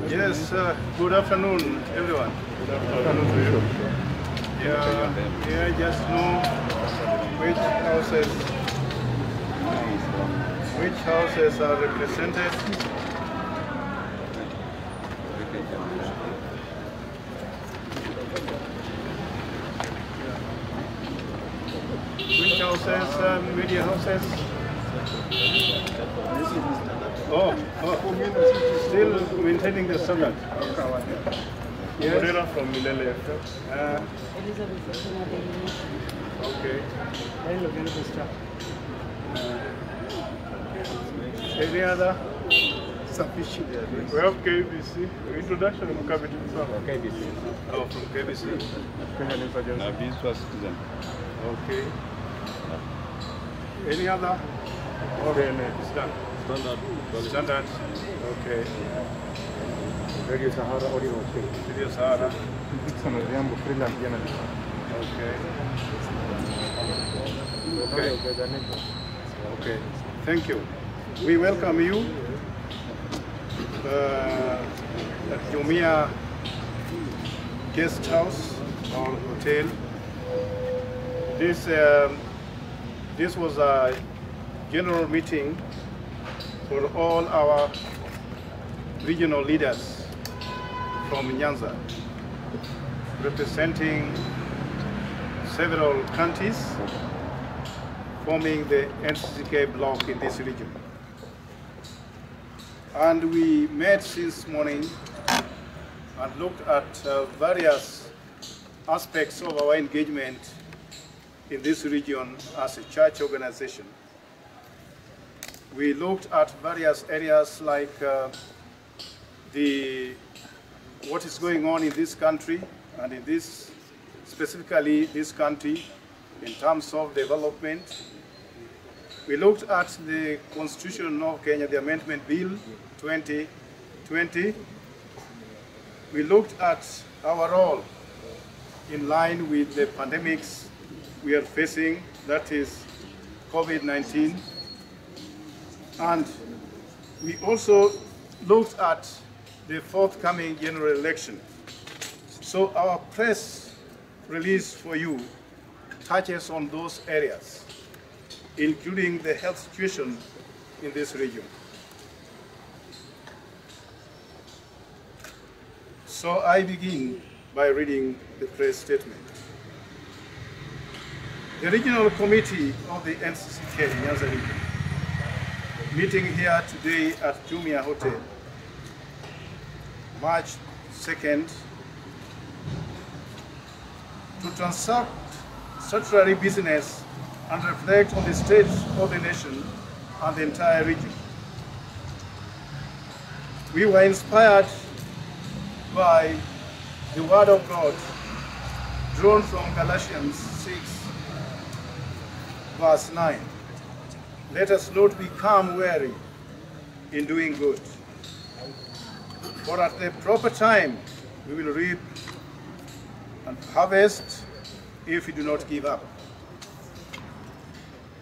Yes, good afternoon, everyone. Good afternoon to you. Yeah, may I just know which houses are represented? Which houses, media houses? Oh, still maintaining the standard. Yes. Morera from Milele. Okay. Any other? Sufficient. We have KBC. Introduction of Capital. KBC. Oh, from KBC. Kenyan Insurgent. Okay. Any other? Or it's done. Standard. Okay. Radio Sahara audio. Radio Sahara. Freelance journalist. Okay. Okay. Thank you. We welcome you at Jumuia guest house or hotel. This was a general meeting for all our regional leaders from Nyanza, representing several countries forming the NCCK bloc in this region. And we met since morning and looked at various aspects of our engagement in this region as a church organization. We looked at various areas like what is going on in this country and in this, specifically this country, in terms of development. We looked at the Constitution of Kenya, the Amendment Bill 2020. We looked at our role in line with the pandemics we are facing, that is COVID-19. And we also looked at the forthcoming general election. So our press release for you touches on those areas, including the health situation in this region. So I begin by reading the press statement. The Regional Committee of the NCCK Nyanza region, meeting here today at Jumuia Hotel, March 2nd, to transact statutory business and reflect on the state of the nation and the entire region. We were inspired by the word of God drawn from Galatians 6, verse 9. Let us not become weary in doing good, for at the proper time we will reap and harvest if we do not give up.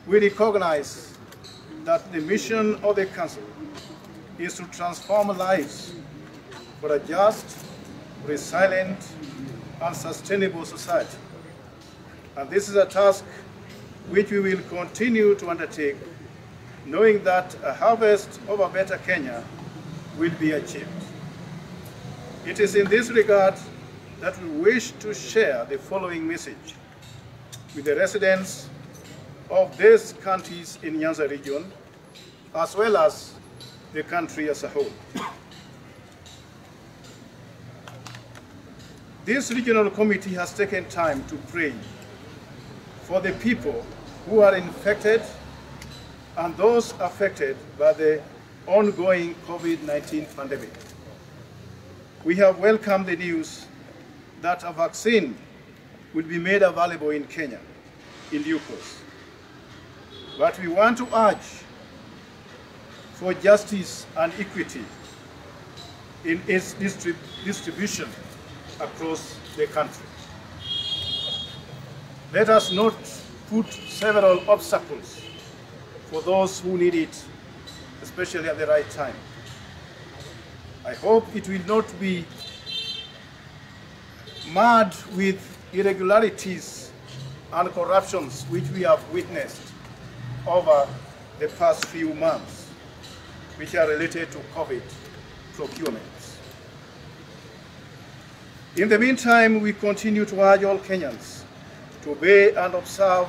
We recognize that the mission of the Council is to transform lives for a just, resilient, and sustainable society. And this is a task which we will continue to undertake, knowing that a harvest of a better Kenya will be achieved. It is in this regard that we wish to share the following message with the residents of these counties in Nyanza region, as well as the country as a whole. This regional committee has taken time to pray for the people who are infected and those affected by the ongoing COVID-19 pandemic. We have welcomed the news that a vaccine will be made available in Kenya in due course. But we want to urge for justice and equity in its distribution across the country. Let us not put several obstacles for those who need it, especially at the right time. I hope it will not be marred with irregularities and corruptions which we have witnessed over the past few months, which are related to COVID procurements. In the meantime, we continue to urge all Kenyans to obey and observe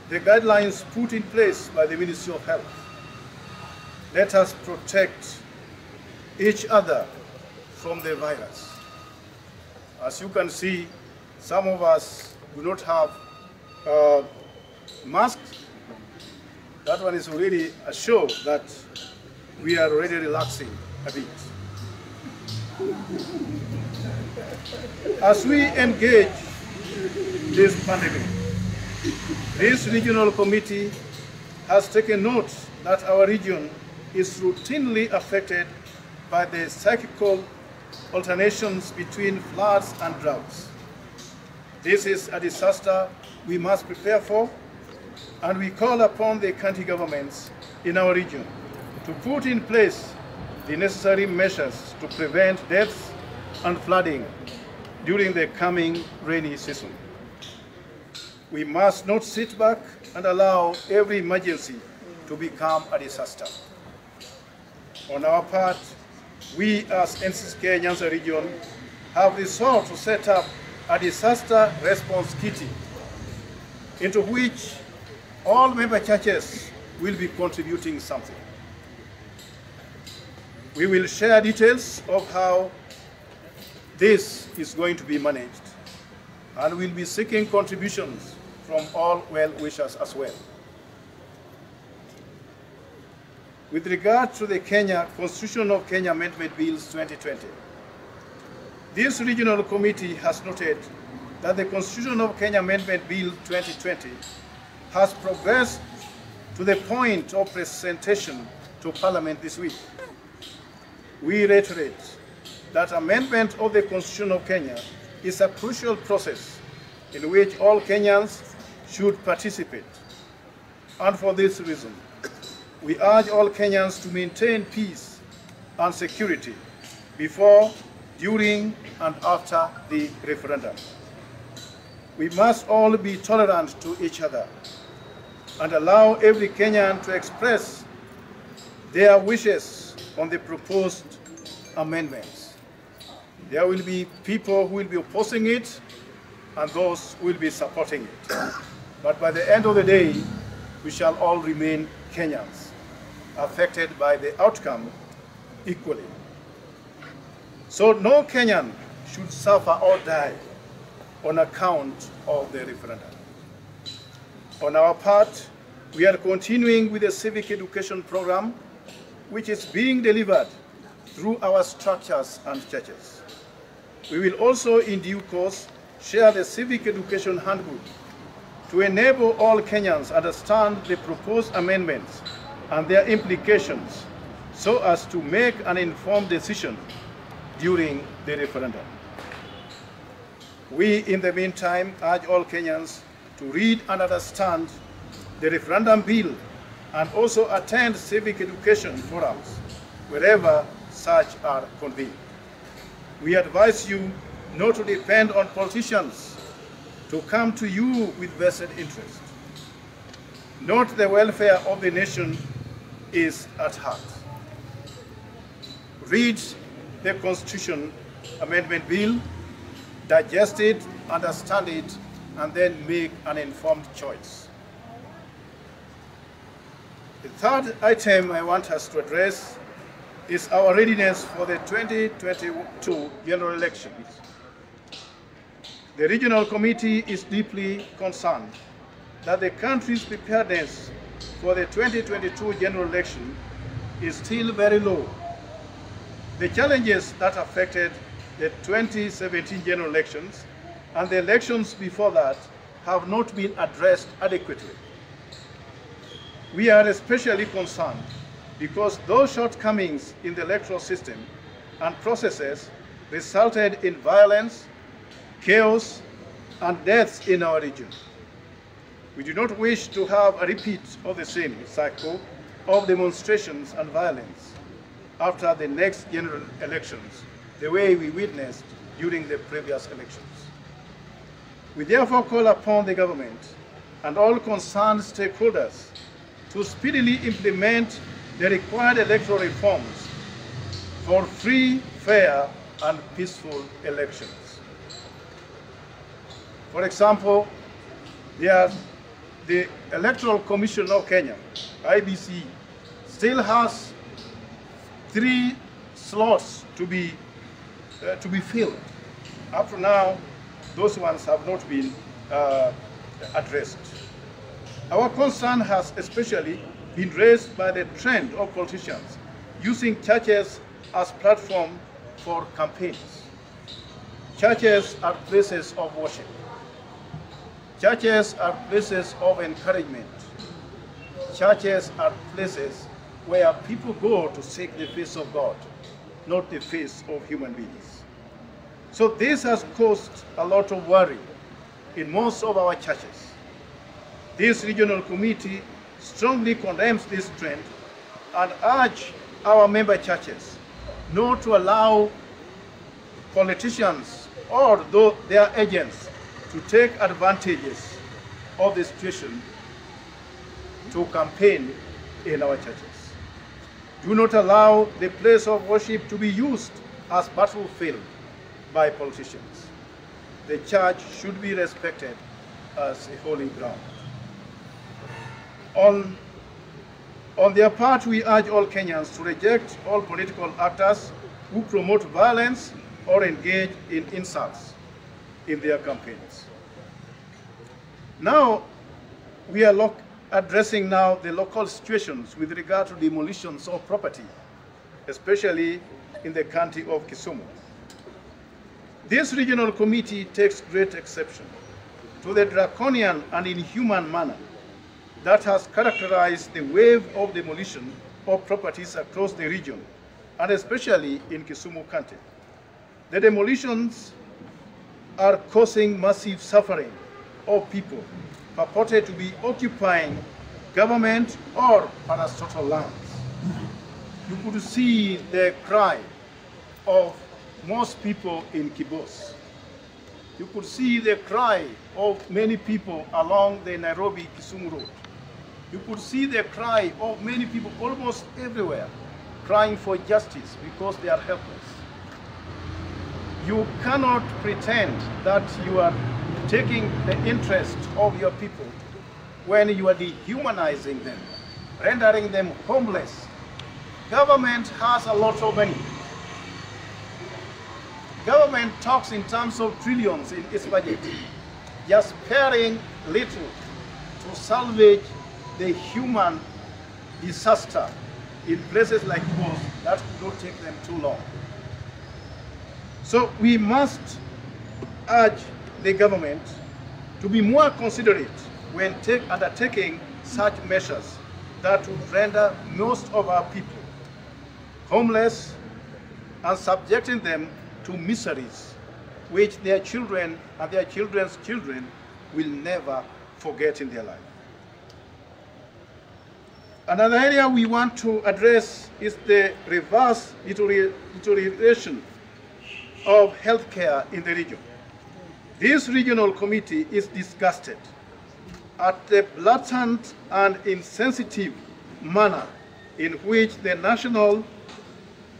the guidelines put in place by the Ministry of Health. Let us protect each other from the virus. As you can see, some of us do not have masks. That one is already a show that we are already relaxing a bit. As we engage this pandemic, this regional committee has taken note that our region is routinely affected by the cyclical alternations between floods and droughts. This is a disaster we must prepare for, and we call upon the county governments in our region to put in place the necessary measures to prevent deaths and flooding during the coming rainy season. We must not sit back and allow every emergency to become a disaster. On our part, we as NCCK Nyanza region have resolved to set up a disaster response kitty into which all member churches will be contributing something. We will share details of how this is going to be managed, and we'll be seeking contributions from all well-wishers as well. With regard to the Constitution of Kenya Amendment Bills 2020, this regional committee has noted that the Constitution of Kenya Amendment Bill 2020 has progressed to the point of presentation to Parliament this week. We reiterate that amendment of the Constitution of Kenya is a crucial process in which all Kenyans should participate. And for this reason, we urge all Kenyans to maintain peace and security before, during, and after the referendum. We must all be tolerant to each other and allow every Kenyan to express their wishes on the proposed amendments. There will be people who will be opposing it and those who will be supporting it. But by the end of the day, we shall all remain Kenyans, affected by the outcome equally. So no Kenyan should suffer or die on account of the referendum. On our part, we are continuing with the civic education program, which is being delivered through our structures and churches. We will also, in due course, share the civic education handbook to enable all Kenyans understand the proposed amendments and their implications so as to make an informed decision during the referendum. We, in the meantime, urge all Kenyans to read and understand the referendum bill and also attend civic education forums wherever such are convened. We advise you not to depend on politicians to come to you with vested interest. Note the welfare of the nation is at heart. Read the Constitution Amendment Bill, digest it, understand it, and then make an informed choice. The third item I want us to address is our readiness for the 2022 general elections. The regional committee is deeply concerned that the country's preparedness for the 2022 general election is still very low. The challenges that affected the 2017 general elections and the elections before that have not been addressed adequately. We are especially concerned because those shortcomings in the electoral system and processes resulted in violence, chaos, and deaths in our region. We do not wish to have a repeat of the same cycle of demonstrations and violence after the next general elections, the way we witnessed during the previous elections. We therefore call upon the government and all concerned stakeholders to speedily implement the required electoral reforms for free, fair, and peaceful elections. For example, the Electoral Commission of Kenya, IBC, still has 3 slots to be filled. Up to now, those ones have not been addressed. Our concern has especially been raised by the trend of politicians using churches as platform for campaigns. Churches are places of worship. Churches are places of encouragement. Churches are places where people go to seek the face of God, not the face of human beings. So this has caused a lot of worry in most of our churches. This regional committee strongly condemns this trend and urges our member churches not to allow politicians or their agents to take advantages of the situation to campaign in our churches. Do not allow the place of worship to be used as battlefield by politicians. The church should be respected as a holy ground. On their part, we urge all Kenyans to reject all political actors who promote violence or engage in insults in their campaigns. Now, we are addressing now the local situations with regard to demolitions of property, especially in the county of Kisumu. This regional committee takes great exception to the draconian and inhuman manner that has characterized the wave of demolition of properties across the region, and especially in Kisumu County. The demolitions are causing massive suffering of people purported to be occupying government or parastatal lands. You could see the cry of most people in Kibos. You could see the cry of many people along the Nairobi-Kisumu road. You could see the cry of many people almost everywhere, crying for justice because they are helpless. You cannot pretend that you are taking the interest of your people when you are dehumanizing them, rendering them homeless. Government has a lot of money. Government talks in terms of trillions in its budget, just sparing little to salvage the human disaster in places like those that would not take them too long. So we must urge the government to be more considerate when undertaking such measures that would render most of our people homeless and subjecting them to miseries which their children and their children's children will never forget in their life. Another area we want to address is the reverse deterioration of healthcare in the region. This regional committee is disgusted at the blatant and insensitive manner in which the national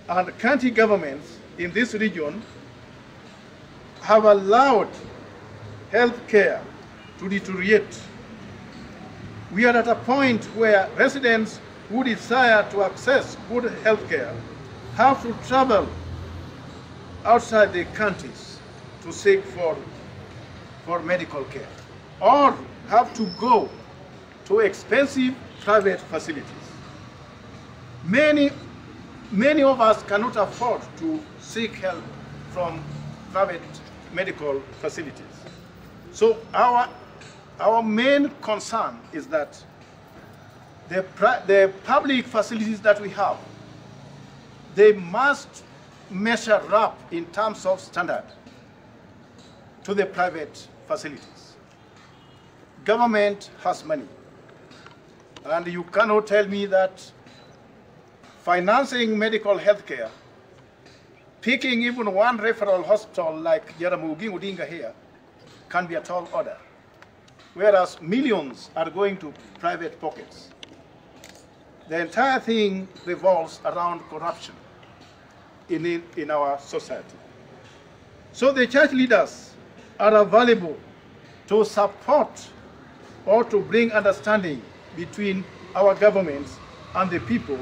and county governments in this region have allowed healthcare to deteriorate. We are at a point where residents who desire to access good healthcare have to travel outside the counties to seek for medical care, or have to go to expensive private facilities. Many of us cannot afford to seek help from private medical facilities. So our main concern is that the public facilities that we have, they must measure up in terms of standard to the private facilities. government has money. And you cannot tell me that financing medical health care, picking even one referral hospital like Jaramogi Odinga here, can be a tall order, whereas millions are going to private pockets. The entire thing revolves around corruption in our society. So the church leaders are available to support or to bring understanding between our governments and the people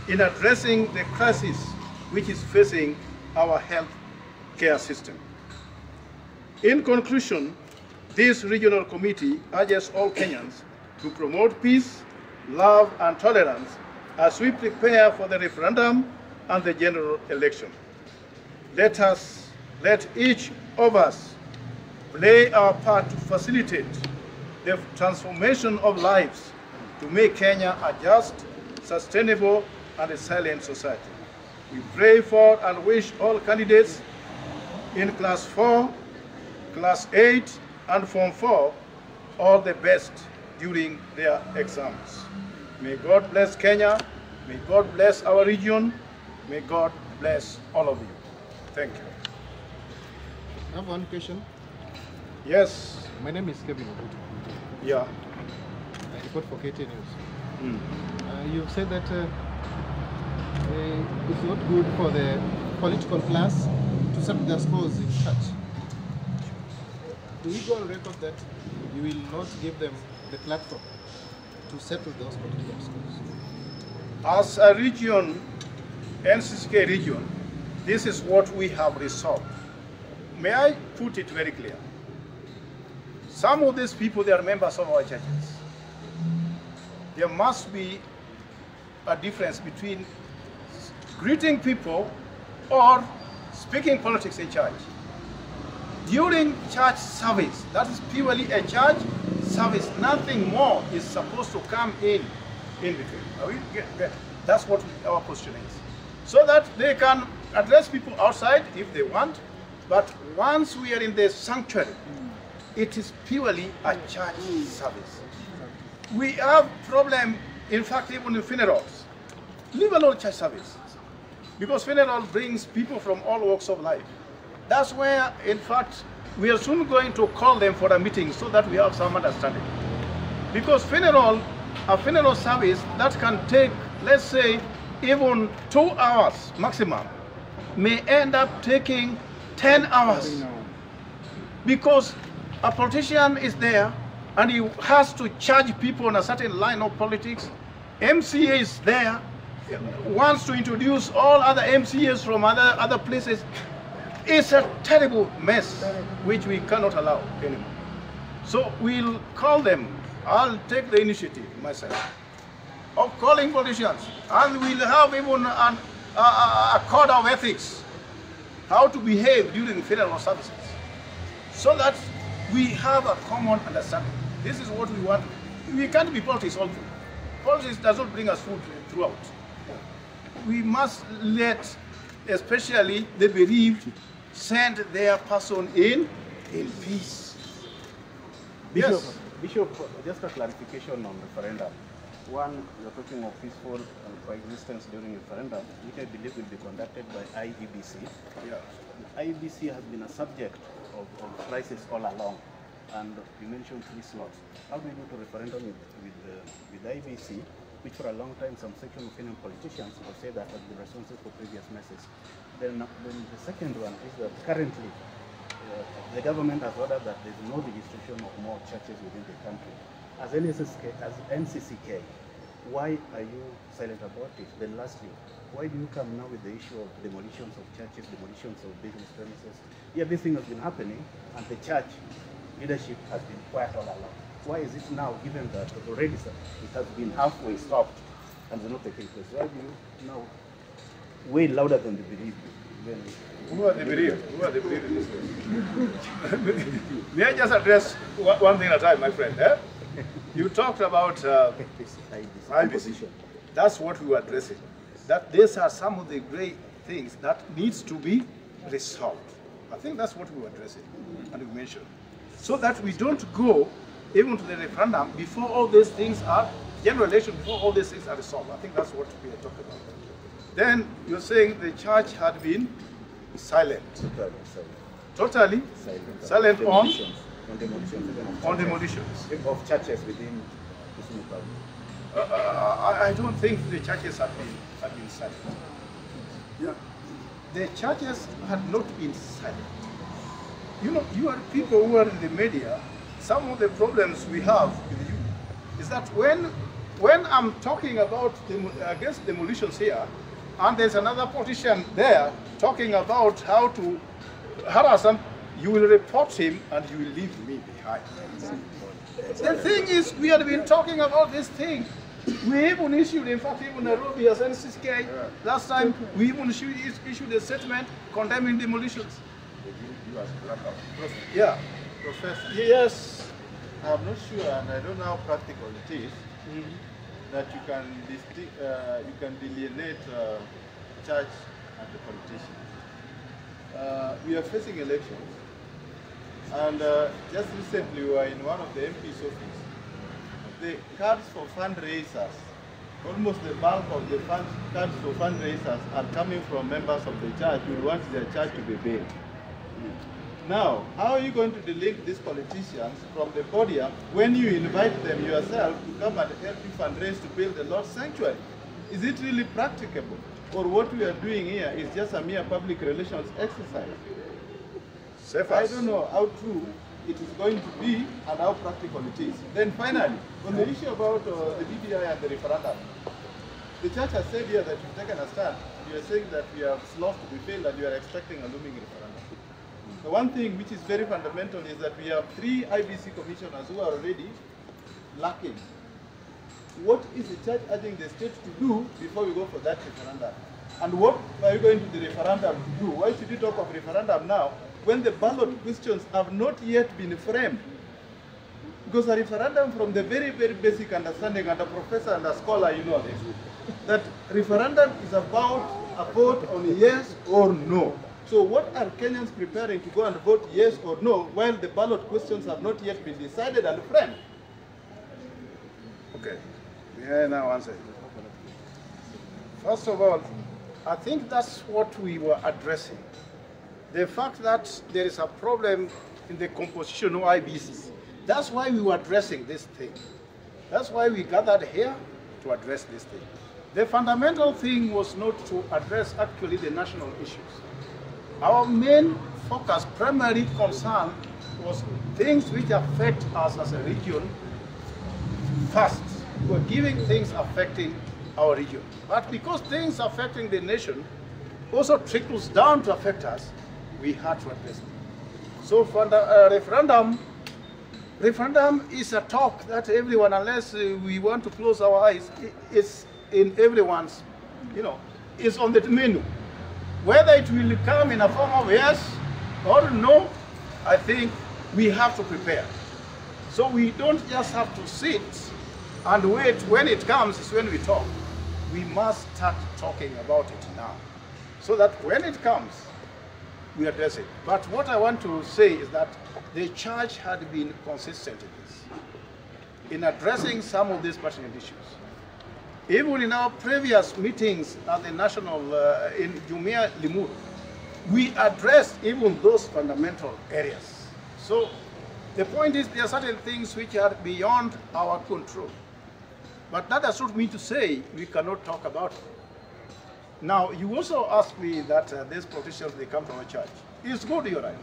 in addressing the crisis which is facing our health care system. In conclusion, this regional committee urges all Kenyans to promote peace, love, and tolerance as we prepare for the referendum and the general election. Let each of us play our part to facilitate the transformation of lives to make Kenya a just, sustainable, and resilient society. We pray for and wish all candidates in Class 4, Class 8, and Form 4 all the best during their exams. May God bless Kenya. May God bless our region. May God bless all of you. Thank you. I have one question. Yes. My name is Kevin. Yeah. I report for KT News. You said that it's not good for the political class to settle their scores in church. Do you go on record that you will not give them the platform to settle those political scores? As a region, NCCK region, this is what we have resolved. May I put it very clear? Some of these people, they are members of our churches. There must be a difference between greeting people or speaking politics in church. During church service, that is purely a church service, nothing more is supposed to come in between. That's what our position is. So that they can address people outside if they want, but once we are in the sanctuary, it is purely a church service. We have problem, in fact, even in funerals. Leave alone church service. Because funeral brings people from all walks of life. That's where, in fact, we are soon going to call them for a meeting so that we have some understanding. Because a funeral service that can take, let's say, even 2 hours maximum, may end up taking 10 hours. Because a politician is there and he has to charge people on a certain line of politics. MCA is there, wants to introduce all other MCAs from other places. It's a terrible mess which we cannot allow anymore. So we'll call them. I'll take the initiative myself of calling politicians, and we'll have even a code of ethics, how to behave during funeral services, so that we have a common understanding. This is what we want. We can't be politics all through. Politics does not bring us food throughout. We must let, especially the bereaved, send their person in peace. Yes. Bishop, just a clarification on referendum. One, you're talking of peaceful coexistence during referendum, which I believe will be conducted by IEBC. Yeah. The IEBC has been a subject of crisis all along, and you mentioned 3 slots. How do you go to referendum with IEBC, which for a long time some section of Kenyan politicians will say that has been responsible for previous messes? Then the second one is that currently the government has ordered that there is no registration of more churches within the country. As NCCK, why are you silent about it? Then lastly, why do you come now with the issue of demolitions of churches, demolitions of business premises? Yeah, this thing has been happening, and the church leadership has been quiet all along. Why is it now, given that already it has been halfway stopped and it's not taking place? Why do you now way louder than the bereaved? Who are the bereaved? Who are the bereaved in this way? May I just address one thing at a time, my friend? Eh? You talked about IBC. That's what we were addressing. That these are some of the great things that needs to be resolved. I think that's what we were addressing and we mentioned. So that we don't go even to the referendum, before all these things are, general election, before all these things are resolved. I think that's what we are talking about. Then you're saying the church had been silent. Totally silent on demolitions. Of churches within Kisumu County. I don't think the churches had been silent. Yeah. The churches had not been silent. You know, you are people who are in the media. Some of the problems we have with you is that when I'm talking about against demolitions here, and there's another politician there talking about how to harass them, you will report him and you will leave me behind. The thing is, we have been talking about this thing. We even issued, in fact, even Nairobi as NCSK, last time, we even issued a statement condemning demolitions. Yeah. Professor, Yes. I'm not sure, and I don't know how practical it is, that you can delineate church and the politician. We are facing elections, and just recently we were in one of the MP's office. The cards for fundraisers, almost the bulk of the cards for fundraisers are coming from members of the church who want their church to be built. Now, how are you going to delink these politicians from the podium when you invite them yourself to come and help you fundraise to build the Lord's sanctuary? Is it really practicable? Or what we are doing here is just a mere public relations exercise? I don't know how true it is going to be and how practical it is. Then finally, on the issue about the BBI and the referendum, the church has said here that you've taken a stand. You are saying that we have sloth to be failed and you are expecting a looming referendum. The one thing which is very fundamental is that we have 3 IBC commissioners who are already lacking. What is the church urging the state to do before we go for that referendum? And what are you going to the referendum to do? Why should you talk of referendum now when the ballot questions have not yet been framed? Because a referendum, from the very, very basic understanding, and a professor and a scholar, you know this, that referendum is about a vote on yes or no. So what are Kenyans preparing to go and vote yes or no while the ballot questions have not yet been decided and framed? Okay, may I now answer? First of all, I think that's what we were addressing. The fact that there is a problem in the composition of IBCs. That's why we were addressing this thing. That's why we gathered here to address this thing. The fundamental thing was not to address actually the national issues. Our main focus, primary concern, was things which affect us as a region first. We're giving things affecting our region. But because things affecting the nation also trickles down to affect us, we had to address it. So for the referendum is a talk that everyone, unless we want to close our eyes, it's in everyone's, is on the menu. Whether it will come in a form of yes or no, I think we have to prepare. So we don't just have to sit and wait. When it comes is when we talk. We must start talking about it now, so that when it comes, we address it. But what I want to say is that the church had been consistent in this, in addressing some of these pertinent issues. Even in our previous meetings at the national, in Jumuia Limuru, we addressed even those fundamental areas. So the point is, there are certain things which are beyond our control. But that does not mean to say we cannot talk about it. Now, you also asked me that these politicians, they come from a church. It's good, you're right.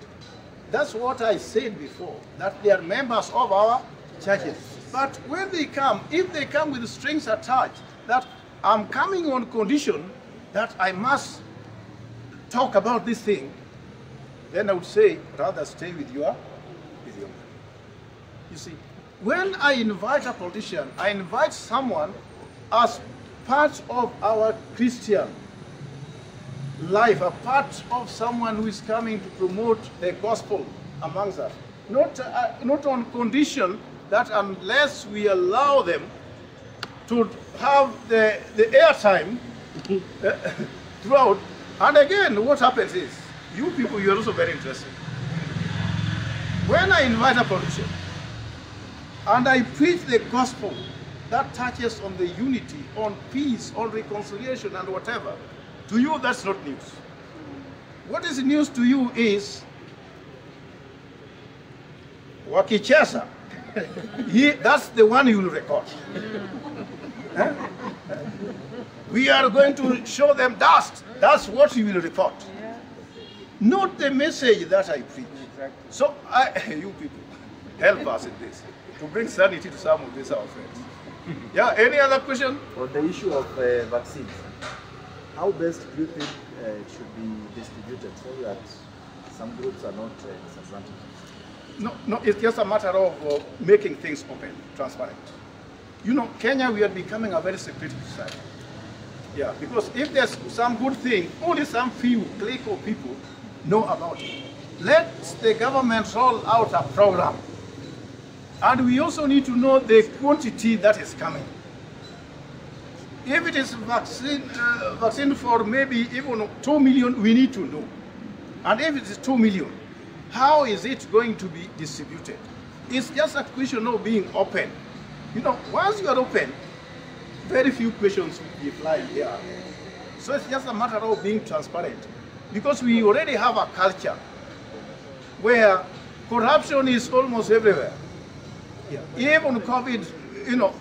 That's what I said before, that they are members of our churches. But when they come, if they come with strings attached, that I'm coming on condition that I must talk about this thing, then I would say, rather stay with your man. You see, when I invite a politician, I invite someone as part of our Christian life, a part of someone who is coming to promote the gospel amongst us. Not on condition that unless we allow them to have the airtime throughout. And again, what happens is, you people, you're also very interested. When I invite a politician, and I preach the gospel that touches on the unity, on peace, on reconciliation and whatever, to you that's not news. What is news to you is wakicheza. That's the one you will record. Huh? We are going to show them dust. That's what you will report. Not the message that I preach. So, you people, help us in this, to bring sanity to some of these our friends. Yeah, any other question? On the issue of vaccines, how best do you think it should be distributed so that some groups are not disadvantaged? No, it's just a matter of making things open, transparent. You know, Kenya, we are becoming a very secretive society. Yeah, because if there's some good thing, only some few clique of people know about it. Let the government roll out a program. And we also need to know the quantity that is coming. If it is vaccine for maybe even 2 million, we need to know. And if it is 2 million, how is it going to be distributed? It's just a question of being open. You know, once you are open, very few questions will be flying here. So it's just a matter of being transparent. Because we already have a culture where corruption is almost everywhere. Yeah. Even COVID, you know,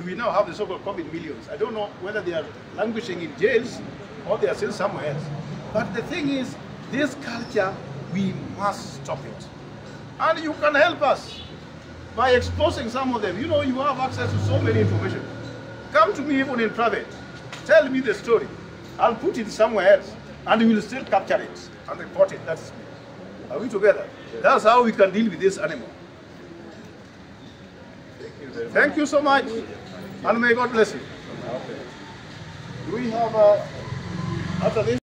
we now have the so-called COVID millions. I don't know whether they are languishing in jails or they are still somewhere else. But the thing is, this culture, we must stop it. And you can help us by exposing some of them. You know, you have access to so many information. Come to me even in private. Tell me the story. I'll put it somewhere else. And we will still capture it and report it. That's me. Are we together? That's how we can deal with this animal. Thank you so much. And may God bless you. Do we have after this?